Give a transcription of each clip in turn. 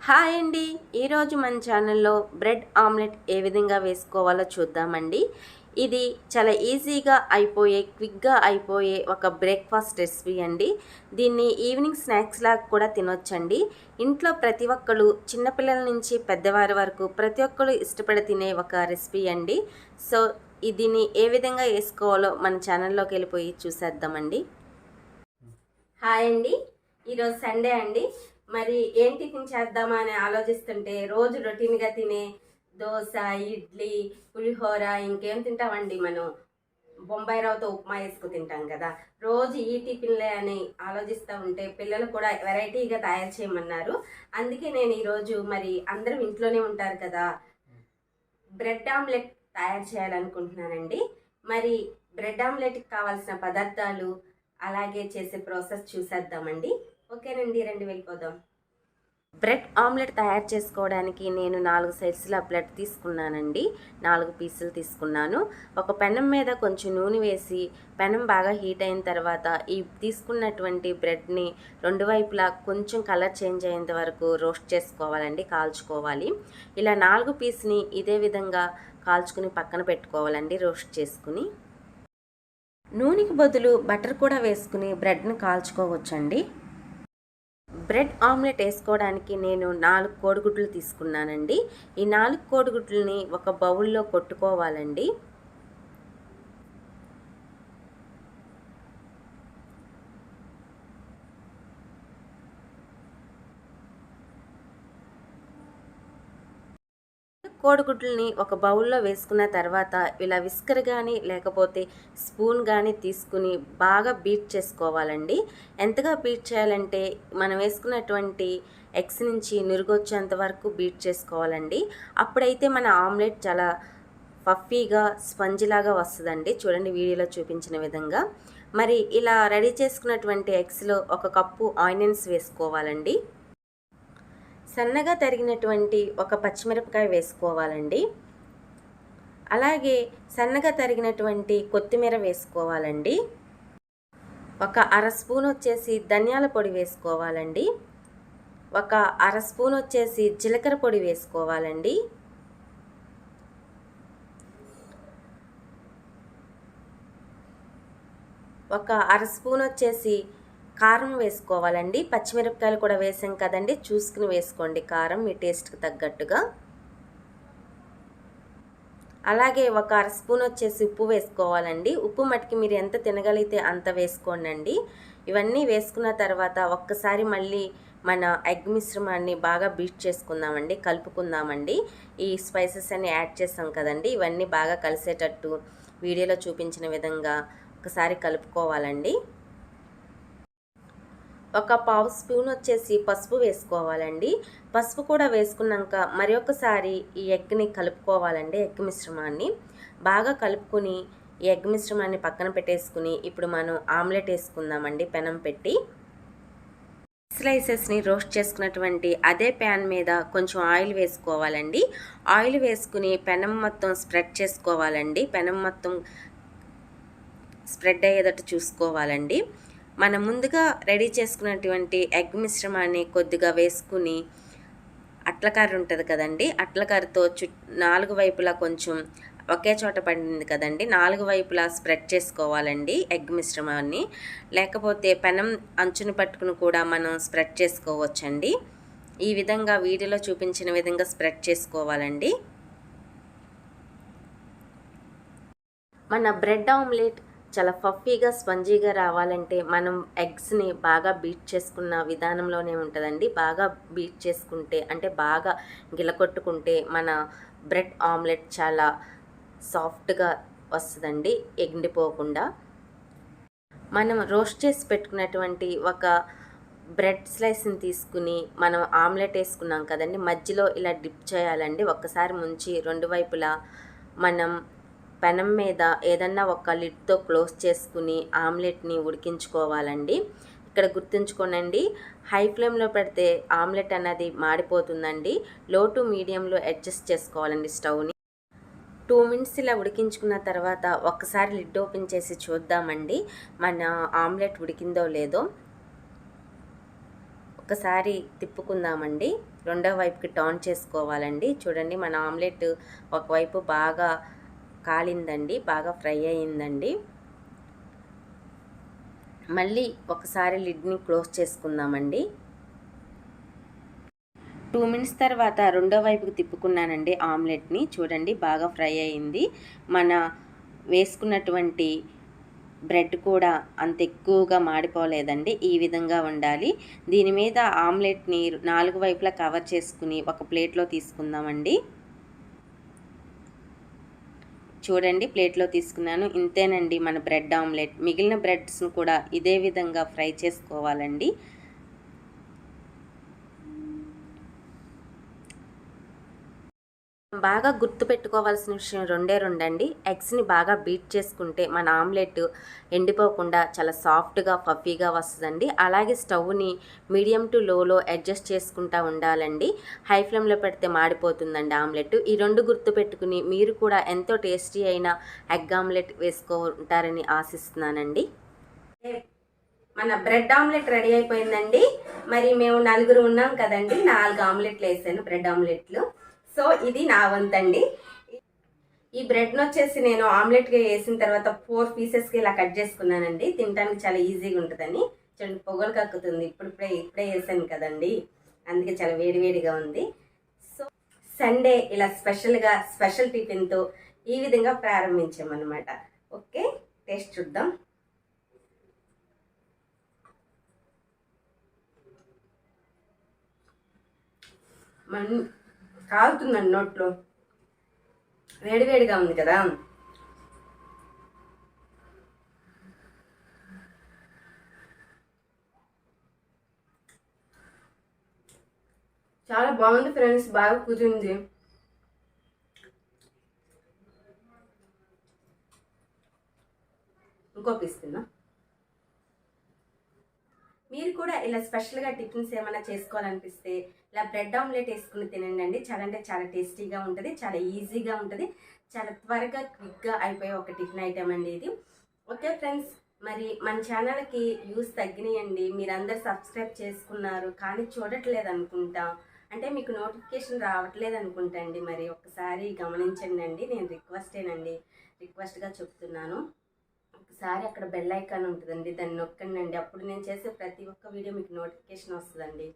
Hi అండి, ఈరోజు మన ఛానల్లో బ్రెడ్ ఆమ్లెట్ ఏ విధంగా వేసుకోవాలో చూద్దామండి. ఇది చాలా ఈజీగా అయిపోయే, క్విక్గా అయిపోయే ఒక బ్రేక్ఫాస్ట్ రెసిపీ అండి. దీన్ని ఈవినింగ్ స్నాక్స్ లాగా కూడా తినొచ్చండి. ఇంట్లో ప్రతి ఒక్కరు, చిన్నపిల్లల నుంచి పెద్దవారి వరకు ప్రతి ఒక్కరు ఇష్టపడి తినే ఒక రెసిపీ అండి. సో దీన్ని ఏ విధంగా వేసుకోవాలో మన ఛానల్లోకి వెళ్ళిపోయి చూసేద్దామండి. హాయ్ అండి, ఈరోజు సండే అండి. మరి ఏం టిఫిన్ చేద్దామా అని ఆలోచిస్తుంటే రోజు రొటీన్గా తినే దోశ, ఇడ్లీ, పులిహోర ఇంకేం తింటామండి మనం. బొంబాయి రవ్వతో ఉప్మా వేసుకు తింటాం కదా. రోజు ఈ టిఫిన్లే అని ఆలోచిస్తూ ఉంటే పిల్లలు కూడా వెరైటీగా తయారు చేయమన్నారు. అందుకే నేను ఈరోజు మరి అందరం ఇంట్లోనే ఉంటారు కదా, బ్రెడ్ ఆమ్లెట్ తయారు చేయాలనుకుంటున్నానండి. మరి బ్రెడ్ ఆమ్లెట్కి కావాల్సిన పదార్థాలు అలాగే చేసే ప్రాసెస్ చూసేద్దామండి. ఓకేనండి, రండి వెళ్ళిపోదాం. బ్రెడ్ ఆమ్లెట్ తయారు చేసుకోవడానికి నేను 4 సైజుల బ్రెడ్ తీసుకున్నానండి. 4 పీసులు తీసుకున్నాను. ఒక పెనం మీద కొంచెం నూనె వేసి పెనం బాగా హీట్ అయిన తర్వాత ఈ తీసుకున్నటువంటి బ్రెడ్ని రెండు వైపులా కొంచెం కలర్ చేంజ్ అయ్యేంత వరకు రోస్ట్ చేసుకోవాలండి, కాల్చుకోవాలి. ఇలా 4 పీస్ని ఇదే విధంగా కాల్చుకుని పక్కన పెట్టుకోవాలండి, రోస్ట్ చేసుకుని. నూనెకి బదులు బటర్ కూడా వేసుకుని బ్రెడ్ని కాల్చుకోవచ్చండి. బ్రెడ్ ఆమ్లెట్ వేసుకోవడానికి నేను 4 కోడిగుడ్లు తీసుకున్నానండి. ఈ 4 కోడిగుడ్లని ఒక బౌల్లో కొట్టుకోవాలండి. కోడిగుడ్లని ఒక బౌల్లో వేసుకున్న తర్వాత ఇలా విస్కర్ కానీ లేకపోతే స్పూన్ కానీ తీసుకుని బాగా బీట్ చేసుకోవాలండి. ఎంతగా బీట్ చేయాలంటే మనం వేసుకున్నటువంటి ఎగ్స్ నుంచి నురుగొచ్చేంత వరకు బీట్ చేసుకోవాలండి. అప్పుడైతే మన ఆమ్లెట్ చాలా పఫీగా స్పంజిలాగా వస్తుందండి. చూడండి వీడియోలో చూపించిన విధంగా. మరి ఇలా రెడీ చేసుకున్నటువంటి ఎగ్స్లో 1 కప్పు ఆనియన్స్ వేసుకోవాలండి. సన్నగా తరిగినటువంటి 1 పచ్చిమిరపకాయ వేసుకోవాలండి. అలాగే సన్నగా తరిగినటువంటి కొత్తిమీర వేసుకోవాలండి. 1 అర స్పూన్ వచ్చేసి ధనియాల పొడి వేసుకోవాలండి. 1 అర స్పూన్ వచ్చేసి జీలకర్ర పొడి వేసుకోవాలండి. 1 అర స్పూన్ వచ్చేసి కారం వేసుకోవాలండి. పచ్చిమిరపకాయలు కూడా వేసాం కదండి, చూసుకుని వేసుకోండి కారం మీ టేస్ట్కి తగ్గట్టుగా. అలాగే 1 అర స్పూన్ వచ్చేసి ఉప్పు వేసుకోవాలండి. ఉప్పు మట్టుకి మీరు ఎంత తినగలిగితే అంత వేసుకోండి. ఇవన్నీ వేసుకున్న తర్వాత ఒక్కసారి మళ్ళీ మన ఎగ్ మిశ్రమాన్ని బాగా బీట్ చేసుకుందామండి, కలుపుకుందామండి. ఈ స్పైసెస్ అన్ని యాడ్ చేస్తాం కదండి, ఇవన్నీ బాగా కలిసేటట్టు వీడియోలో చూపించిన విధంగా ఒకసారి కలుపుకోవాలండి. 1 పావు స్పూన్ వచ్చేసి పసుపు వేసుకోవాలండి. పసుపు కూడా వేసుకున్నాక మరొకసారి ఈ ఎగ్ని కలుపుకోవాలండి. ఎగ్ మిశ్రమాన్ని బాగా కలుపుకొని ఈ ఎగ్ మిశ్రమాన్ని పక్కన పెట్టేసుకుని ఇప్పుడు మనం ఆమ్లెట్ వేసుకుందామండి. పెనం పెట్టి స్లైసెస్ని రోస్ట్ చేసుకున్నటువంటి అదే ప్యాన్ మీద కొంచెం ఆయిల్ వేసుకోవాలండి. ఆయిల్ వేసుకుని పెనం మొత్తం స్ప్రెడ్ చేసుకోవాలండి. పెనం మొత్తం స్ప్రెడ్ అయ్యేటట్టు చూసుకోవాలండి. మనం ముందుగా రెడీ చేసుకున్నటువంటి ఎగ్ మిశ్రమాన్ని కొద్దిగా వేసుకుని అట్లకార ఉంటుంది కదండి, అట్లకారతో 4 వైపులా కొంచెం ఒకే చోట పడింది కదండి, 4 వైపులా స్ప్రెడ్ చేసుకోవాలండి ఎగ్ మిశ్రమాన్ని. లేకపోతే పెనం అంచుని పట్టుకుని కూడా మనం స్ప్రెడ్ చేసుకోవచ్చండి. ఈ విధంగా వీడియోలో చూపించిన విధంగా స్ప్రెడ్ చేసుకోవాలండి. మన బ్రెడ్ ఆమ్లెట్ చాలా పఫీగా స్పంజీగా రావాలంటే మనం ఎగ్స్ని బాగా బీట్ చేసుకున్న విధానంలోనే ఉంటుందండి. బాగా బీట్ చేసుకుంటే అంటే బాగా గిలకొట్టుకుంటే మన బ్రెడ్ ఆమ్లెట్ చాలా సాఫ్ట్గా వస్తుందండి, ఎండిపోకుండా. మనం రోస్ట్ చేసి పెట్టుకున్నటువంటి 1 బ్రెడ్ స్లైస్ని తీసుకుని మనం ఆమ్లెట్ వేసుకున్నాం కదండి, మధ్యలో ఇలా డిప్ చేయాలండి. ఒక్కసారి ముంచి 2 వైపులా మనం పెనం మీద ఏదన్నా ఒక లిడ్తో క్లోజ్ చేసుకుని ఆమ్లెట్ని ఉడికించుకోవాలండి. ఇక్కడ గుర్తుంచుకోనండి, హై ఫ్లేమ్లో పెడితే ఆమ్లెట్ అన్నది మాడిపోతుందండి. లో టు మీడియంలో అడ్జస్ట్ చేసుకోవాలండి స్టవ్ని. 2 మినిట్స్ ఇలా ఉడికించుకున్న తర్వాత ఒక్కసారి లిడ్ ఓపెన్ చేసి చూద్దామండి మన ఆమ్లెట్ ఉడికిందో లేదో. ఒక్కసారి తిప్పుకుందామండి. రెండో వైపుకి టర్న్ చేసుకోవాలండి. చూడండి మన ఆమ్లెట్ ఒకవైపు బాగా కాలిందండి, బాగా ఫ్రై అయ్యిందండి. మళ్ళీ ఒకసారి లిడ్ని క్లోజ్ చేసుకుందామండి. 2 మినిట్స్ తర్వాత రెండో వైపుకి తిప్పుకున్నానండి ఆమ్లెట్ని. చూడండి బాగా ఫ్రై అయింది. మన వేసుకున్నటువంటి బ్రెడ్ కూడా అంత ఎక్కువగా మాడిపోలేదండి. ఈ విధంగా ఉండాలి. దీని మీద ఆమ్లెట్ని 4 వైపులా కవర్ చేసుకుని ఒక ప్లేట్లో తీసుకుందామండి. చూడండి ప్లేట్లో తీసుకున్నాను. ఇంతేనండి మన బ్రెడ్ ఆమ్లెట్. మిగిలిన బ్రెడ్స్ను కూడా ఇదే విధంగా ఫ్రై చేసుకోవాలండి. బాగా గుర్తుపెట్టుకోవాల్సిన విషయం రెండండి. ఎగ్స్ని బాగా బీట్ చేసుకుంటే మన ఆమ్లెట్ ఎండిపోకుండా చాలా సాఫ్ట్గా ఫఫీగా వస్తుందండి. అలాగే స్టవ్ని మీడియం టు లోలో అడ్జస్ట్ చేసుకుంటూ ఉండాలండి. హై ఫ్లేమ్లో పెడితే మాడిపోతుందండి ఆమ్లెట్. ఈ 2 గుర్తుపెట్టుకుని మీరు కూడా ఎంతో టేస్టీ అయిన ఎగ్ ఆమ్లెట్ వేసుకుంటారని ఆశిస్తున్నానండి. మన బ్రెడ్ ఆమ్లెట్ రెడీ అయిపోయిందండి. మరి మేము 4 ఉన్నాం కదండి, 4 ఆమ్లెట్లు వేసాను, బ్రెడ్ ఆమ్లెట్లు. సో ఇది నా వంతండి. ఈ బ్రెడ్ని వచ్చేసి నేను ఆమ్లెట్గా వేసిన తర్వాత 4 పీసెస్కి ఇలా కట్ చేసుకున్నానండి. తినడానికి చాలా ఈజీగా ఉంటుందని. చూడండి పొగలు కక్కుతుంది. ఇప్పుడే వేసాను కదండి, అందుకే చాలా వేడివేడిగా ఉంది. సో సండే ఇలా స్పెషల్ టిఫిన్తో ఈ విధంగా ప్రారంభించామన్నమాట. ఓకే, టేస్ట్ చూద్దాం. కాలుతుందండి నోట్లో, వేడివేడిగా ఉంది కదా. చాలా బాగుంది ఫ్రెండ్స్, బాగా కుదిరింది. ఇంకో పీస్ తిన్నా. మీరు కూడా ఇలా స్పెషల్గా టిఫిన్స్ ఏమైనా చేసుకోవాలనిపిస్తే ఇలా బ్రెడ్ ఆమ్లెట్ వేసుకుని తినండి అండి. చాలా అంటే చాలా టేస్టీగా ఉంటుంది, చాలా ఈజీగా ఉంటుంది, చాలా త్వరగా క్విక్గా అయిపోయే ఒక టిఫిన్ ఐటమ్ అండి ఇది. ఓకే ఫ్రెండ్స్, మరి మన ఛానల్కి వ్యూస్ తగ్గినాయండి. మీరందరూ సబ్స్క్రైబ్ చేసుకున్నారు కానీ చూడట్లేదు అనుకుంటా, అంటే మీకు నోటిఫికేషన్ రావట్లేదు అనుకుంటా అండి. మరి ఒక్కసారి గమనించండి అండి, నేను రిక్వెస్ట్గా చెప్తున్నాను. ఒకసారి అక్కడ బెల్ ఐకాన్ ఉంటుందండి, దాన్ని నొక్కండి. అప్పుడు నేను చేసే ప్రతి ఒక్క వీడియో మీకు నోటిఫికేషన్ వస్తుందండి.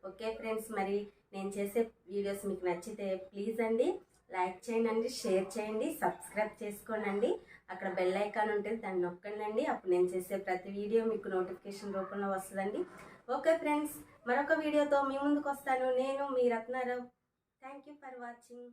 ఓకే ఫ్రెండ్స్, మరి నేను చేసే వీడియోస్ మీకు నచ్చితే ప్లీజ్ అండి లైక్ చేయండి, షేర్ చేయండి, సబ్స్క్రైబ్ చేసుకోండి. అక్కడ బెల్ ఐకాన్ ఉంటుంది, దాన్ని నొక్కండి. అప్పుడు నేను చేసే ప్రతి వీడియో మీకు నోటిఫికేషన్ రూపంలో వస్తుందండి. ఓకే ఫ్రెండ్స్, మరొక వీడియోతో మీ ముందుకు వస్తాను. నేను మీ Ratnarao. Thank you for watching.